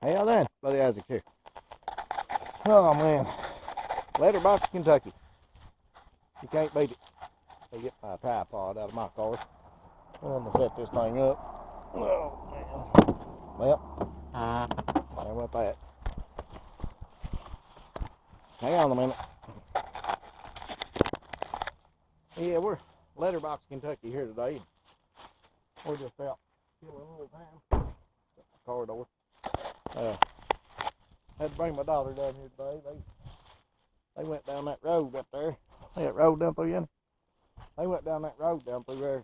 How y'all doing? Buddy Isaac here. Oh man, Letterbox, Kentucky. You can't beat it. They get my tripod out of my car. I'm gonna set this thing up. Oh man. Well, how about that? Hang on a minute. Yeah, we're Letterbox, Kentucky here today. We're just out killing a little time. Car door. Had to bring my daughter down here today. They went down that road up there. That road down through here. They went down that road down through there.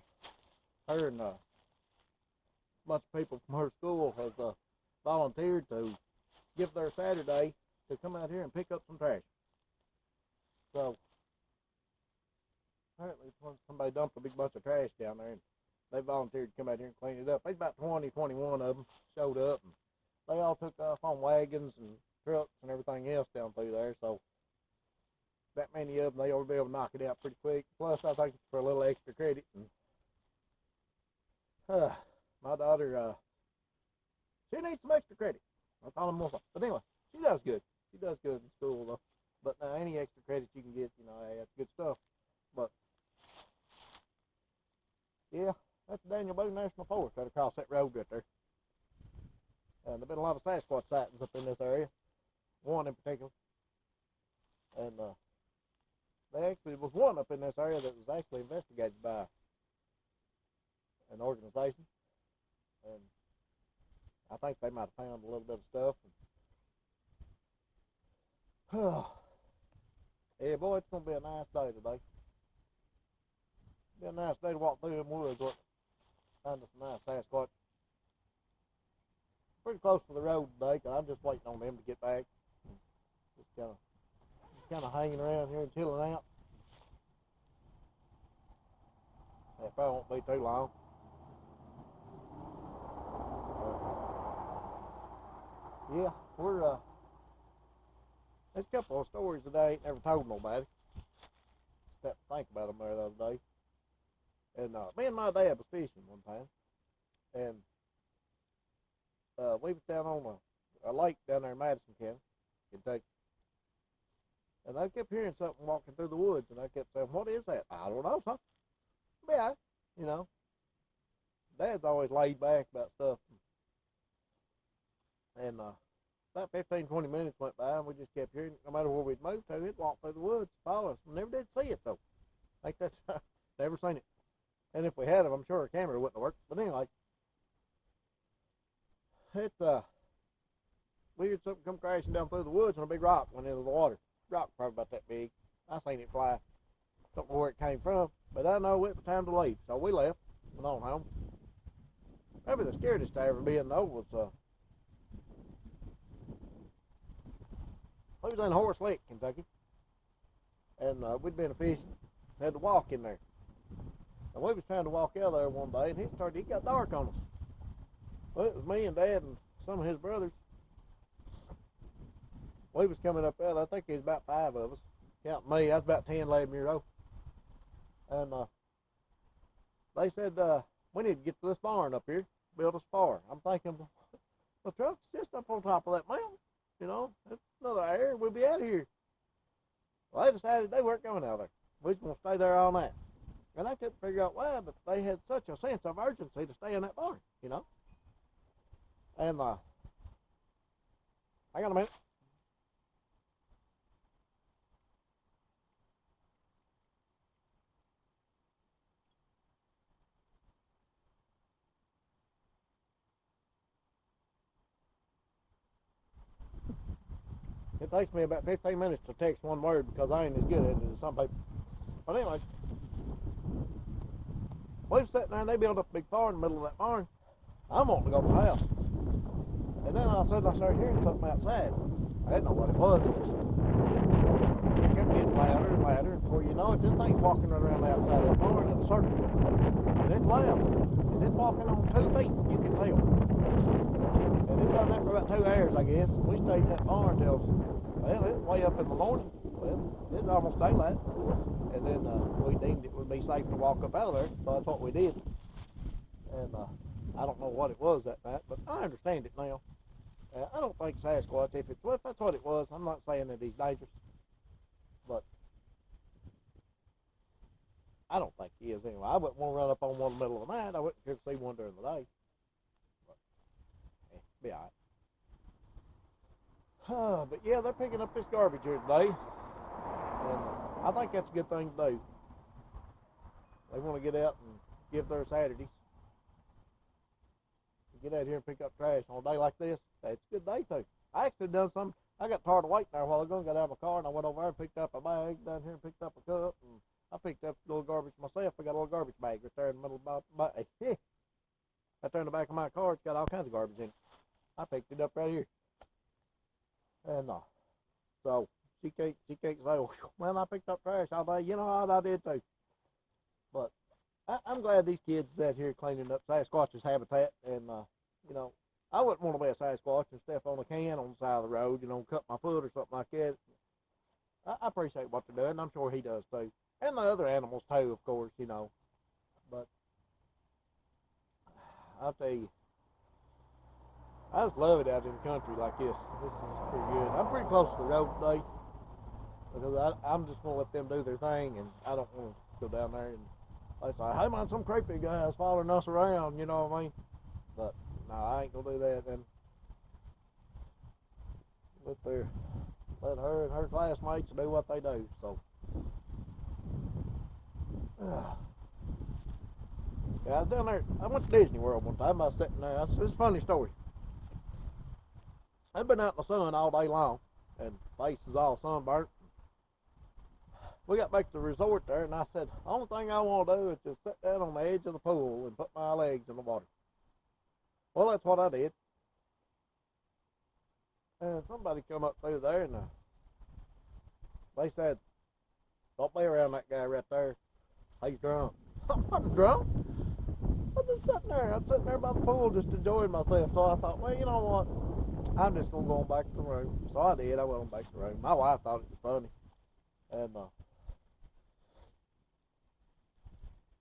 Her and a bunch of people from her school has volunteered to give their Saturday to come out here and pick up some trash. So apparently somebody dumped a big bunch of trash down there, and they volunteered to come out here and clean it up. There's about 20, 21 of them showed up, and they all took off on wagons and trucks and everything else down through there. So that many of them, they ought to be able to knock it out pretty quick. Plus, I think it's for a little extra credit. And my daughter, she needs some extra credit. I told him more. But anyway, she does good. She does good in school though. But any extra credit you can get, hey, that's good stuff. But yeah, that's Daniel Boone National Forest right across that road right there. And there've been a lot of Sasquatch sightings up in this area. One in particular. And there actually was one up in this area that was actually investigated by an organization. And I think they might have found a little bit of stuff. Yeah, boy, it's going to be a nice day today. It'll be a nice day to walk through them woods. Find us some nice Sasquatch. Pretty close to the road today, because I'm just waiting on them to get back. Just kind of hanging around here and chilling out. That probably won't be too long. Yeah, we're there's a couple of stories that I ain't never told nobody. Just have to think about them there the other day. And me and my dad was fishing one time, and we was down on a lake down there in Madison County, Kentucky. And I kept hearing something walking through the woods, and I kept saying, "What is that?" "I don't know, son." Yeah, Dad's always laid back about stuff. And about 15, 20 minutes went by, and we just kept hearing it. No matter where we'd moved to, it'd walk through the woods, follow us. We never did see it, though. I think that's never seen it. And if we had it, I'm sure our camera wouldn't have worked. But anyway, we heard something come crashing down through the woods, and a big rock went into the water. Rock probably about that big. I seen it fly. Don't know where it came from, but I know it was time to leave. So we left, went on home. Probably the scariest I ever been, though, was we was in Horse Lick, Kentucky, and we'd been fishing, had to walk in there. And we was trying to walk out there one day, and it got dark on us. Well, it was me and Dad and some of his brothers. We was coming up out, I think there was about 5 of us. Counting me, I was about 10, 11 years old. And they said, we need to get to this barn up here, build us a fire. I'm thinking, the truck's just up on top of that mountain. It's another hour, we'll be out of here. Well, they decided they weren't going out there. We was going to stay there all night. And I couldn't figure out why, but they had such a sense of urgency to stay in that barn, And hang on a minute. It takes me about 15 minutes to text one word because I ain't as good at it as some people. But anyway, we was sitting there and they built up a big fire in the middle of that barn. I'm wanting to go to the house. And then all of a sudden I started hearing something outside. I didn't know what it was. It kept getting louder and louder. And before you know it, this thing's walking right around the outside of that barn in a circle. And it's loud. And it's walking on 2 feet, you can tell. And it done that for about 2 hours, I guess. And we stayed in that barn till, well, it was way up in the morning. Well, it was almost daylight. And then we deemed it would be safe to walk up out of there, so that's what we did. And I don't know what it was that night, but I understand it now. I don't think Sasquatch, if that's what it was, I'm not saying that he's dangerous, but I don't think he is anyway. I wouldn't want to run up on one in the middle of the night. I wouldn't care to see one during the day. But, be alright. But yeah, they're picking up this garbage here today. And I think that's a good thing to do. They want to get out and give their Saturdays. Get out here and pick up trash on a day like this. It's a good day too. I actually done some. I got tired of waiting there a while ago and got out of my car and I went over there and picked up a bag down here and picked up a cup. And I picked up a little garbage myself. I got a little garbage bag right there in the middle of my right there in the back of my car. It's got all kinds of garbage in it. I picked it up right here. And so she can't say, well, I picked up trash all day. You know what, I did too. But I'm glad these kids is out here cleaning up Sasquatch's habitat. And you know, I wouldn't want to be a Sasquatch and step on a can on the side of the road, you know, cut my foot or something like that. I appreciate what they're doing. I'm sure he does too. And the other animals too, of course, you know. But I'll tell you, I just love it out in the country like this. This is pretty good. I'm pretty close to the road today because I'm just going to let them do their thing, and I don't want to go down there and they say, hey man, some creepy guy's following us around, you know what I mean? But no, I ain't going to do that. Then let her and her classmates do what they do. So yeah, I was down there. I went to Disney World one time. I was sitting there. It's a funny story. I'd been out in the sun all day long, and face is all sunburnt. We got back to the resort there, and I said, the only thing I want to do is just sit down on the edge of the pool and put my legs in the water. Well, that's what I did. And somebody come up through there, and they said, don't be around that guy right there. He's drunk. I'm not drunk. I was just sitting there. I was sitting there by the pool just enjoying myself. So I thought, well, you know what? I'm just going to go on back to the room. So I did. I went on back to the room. My wife thought it was funny. And,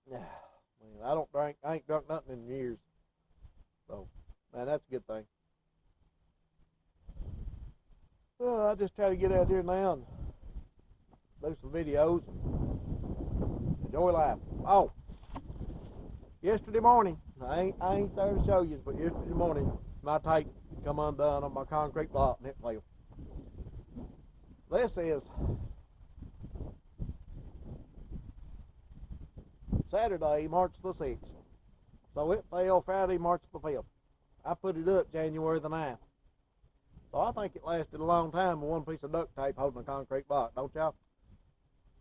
yeah, man, I don't drink. I ain't drunk nothing in years. So, man, that's a good thing. I just try to get out here now and do some videos and enjoy life. Oh, yesterday morning, I ain't there to show you, but yesterday morning, my tape come undone on my concrete block and it fell. This is Saturday, March the 6th. So it fell Friday, March the 5th. I put it up January the 9th. So I think it lasted a long time with one piece of duct tape holding a concrete block, don't y'all?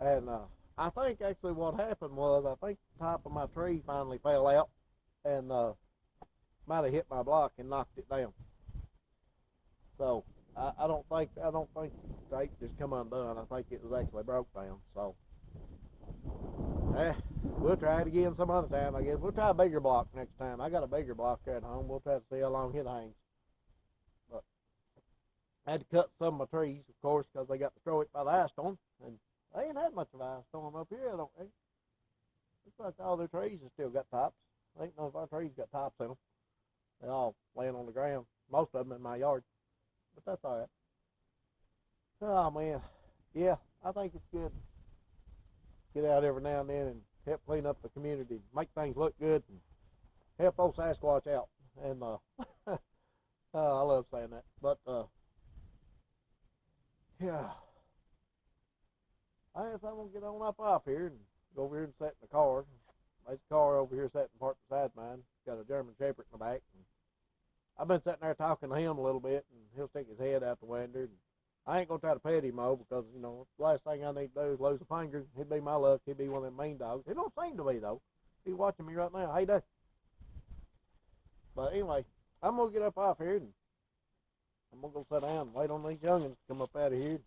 And I think actually what happened was I think the top of my tree finally fell out and might have hit my block and knocked it down. So I don't think the tape just come undone. I think it was actually broke down. So we'll try it again some other time, I guess. We'll try a bigger block next time. I got a bigger block here at home. We'll try to see how long it hangs. But I had to cut some of my trees, of course, because they got destroyed by the ice storm. And they ain't had much of an ice storm up here, I don't think. Looks like all their trees have still got tops. I ain't know if our trees got tops in them. They all laying on the ground. Most of them in my yard. But that's all right. Oh, man. Yeah, I think it's good. Get out every now and then and help clean up the community, make things look good, and help old Sasquatch out. And I love saying that. But yeah, I guess I'm gonna get on up off here and go over here and sit in the car. There's a car over here sitting parked beside mine. Got a German Shepherd in the back. And I've been sitting there talking to him a little bit, and he'll stick his head out the window. And I ain't gonna try to pet him, because you know the last thing I need to do is lose a finger. He'd be my luck. He'd be one of them mean dogs. He don't seem to be though. He's watching me right now. Hey, Dad. But anyway, I'm gonna get up off here and I'm gonna go sit down and wait on these youngins to come up out of here.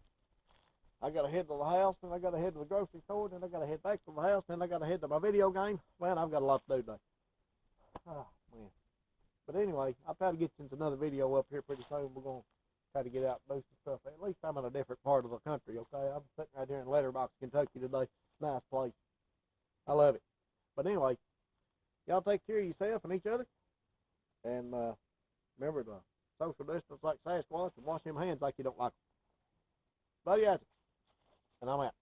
I gotta head to the house, then I gotta head to the grocery store, then I gotta head back to the house, then I gotta head to my video game. Man, I've got a lot to do today. Oh man. But anyway, I'll try to get you another video up here pretty soon. We're gonna try to get out and do some stuff. At least I'm in a different part of the country, okay? I'm sitting right here in Letterbox, Kentucky today. Nice place. I love it. But anyway, y'all take care of yourself and each other. And remember to social distance like Sasquatch, and wash them hands like you don't like them. Buddy Isaac, and I'm out.